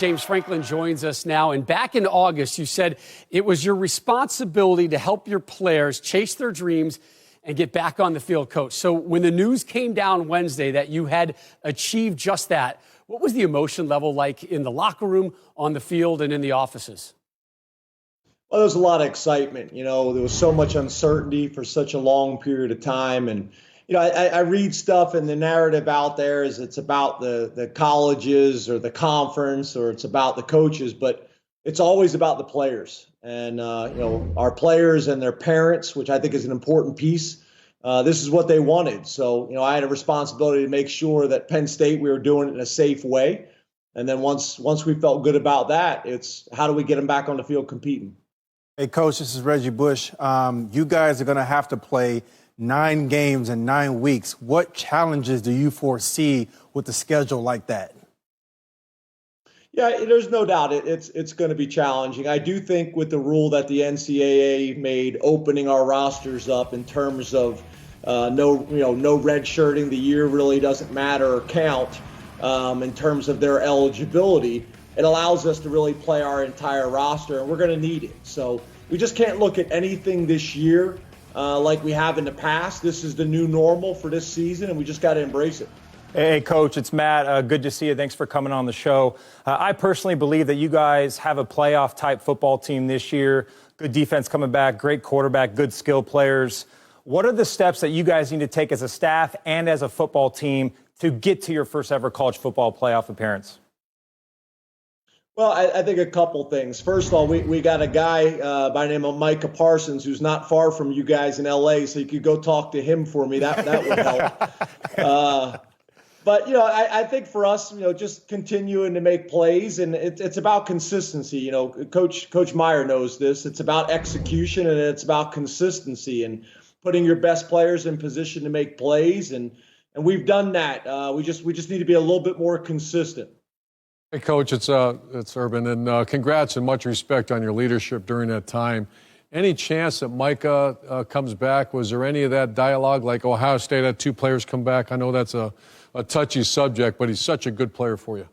James Franklin joins us now. And back in August, you said it was your responsibility to help your players chase their dreams and get back on the field, Coach. So when the news came down Wednesday that you had achieved just that, what was the emotion level like in the locker room, on the field, and in the offices? Well, there was a lot of excitement. You know, there was so much uncertainty for such a long period of time. And, you know, I read stuff, and the narrative out there is it's about the colleges or the conference, or it's about the coaches, but it's always about the players. And, you know, our players and their parents, which I think is an important piece. This is what they wanted. So, you know, I had a responsibility to make sure that Penn State, we were doing it in a safe way. And then once we felt good about that, it's how do we get them back on the field competing? Hey, Coach, this is Reggie Bush. You guys are going to have to play 9 games in 9 weeks. What challenges do you foresee with the schedule like that? Yeah, there's no doubt it's going to be challenging. I do think with the rule that the NCAA made, opening our rosters up in terms of no red shirting, the year really doesn't matter or count in terms of their eligibility. It allows us to really play our entire roster, and we're going to need it. So we just can't look at anything this year like we have in the past. This is the new normal for this season, and we just got to embrace it. Hey, Coach, it's Matt. Good to see you. Thanks for coming on the show. I personally believe that you guys have a playoff-type football team this year. Good defense coming back, great quarterback, good skill players. What are the steps that you guys need to take as a staff and as a football team to get to your first-ever college football playoff appearance? Well, I think a couple things. First of all, we got a guy by the name of Micah Parsons who's not far from you guys in L.A., so you could go talk to him for me. That would help. But, you know, I think for us, you know, just continuing to make plays, and it's about consistency. You know, Coach Meyer knows this. It's about execution, and it's about consistency and putting your best players in position to make plays. And we've done that. We just need to be a little bit more consistent. Hey, Coach, it's Urban, and congrats and much respect on your leadership during that time. Any chance that Micah comes back? Was there any of that dialogue, like Ohio State had 2 players come back? I know that's a touchy subject, but he's such a good player for you.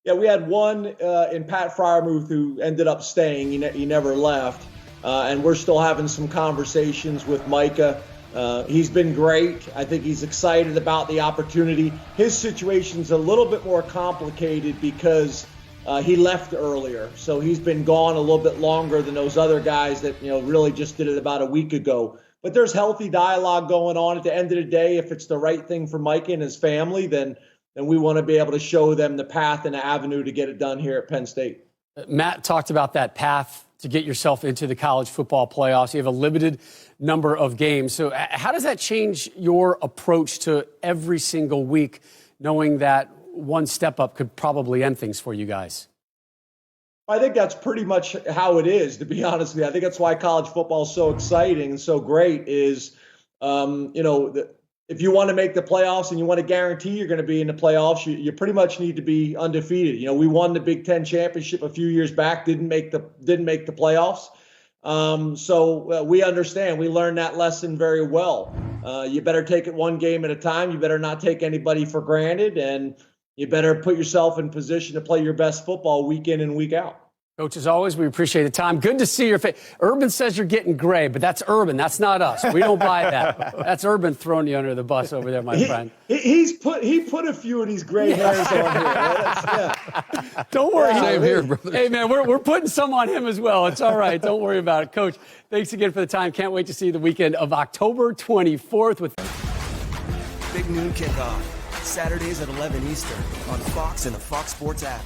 Yeah, we had one in Pat Freiermuth who ended up staying. He never left, and we're still having some conversations with Micah. He's been great. I think he's excited about the opportunity. His situation's a little bit more complicated because he left earlier. So he's been gone a little bit longer than those other guys that, you know, really just did it about a week ago. But there's healthy dialogue going on. At the end of the day, if it's the right thing for Micah and his family, then we want to be able to show them the path and the avenue to get it done here at Penn State. Matt talked about that path to get yourself into the college football playoffs. You have a limited number of games. So how does that change your approach to every single week, knowing that one step up could probably end things for you guys? I think that's pretty much how it is, to be honest with you. I think that's why college football is so exciting and so great is, if you want to make the playoffs and you want to guarantee you're going to be in the playoffs, you pretty much need to be undefeated. You know, we won the Big Ten championship a few years back, didn't make the playoffs. So we understand. We learned that lesson very well. You better take it one game at a time. You better not take anybody for granted, and you better put yourself in position to play your best football week in and week out. Coach, as always, we appreciate the time. Good to see your face. Urban says you're getting gray, but that's Urban. That's not us. We don't buy that. That's Urban throwing you under the bus over there, my friend. He put a few of these gray hairs on here. Yeah. Don't worry. Same here, brother. Hey, man, we're putting some on him as well. It's all right. Don't worry about it. Coach, thanks again for the time. Can't wait to see you the weekend of October 24th with Big Noon Kickoff, Saturdays at 11 Eastern on Fox and the Fox Sports app.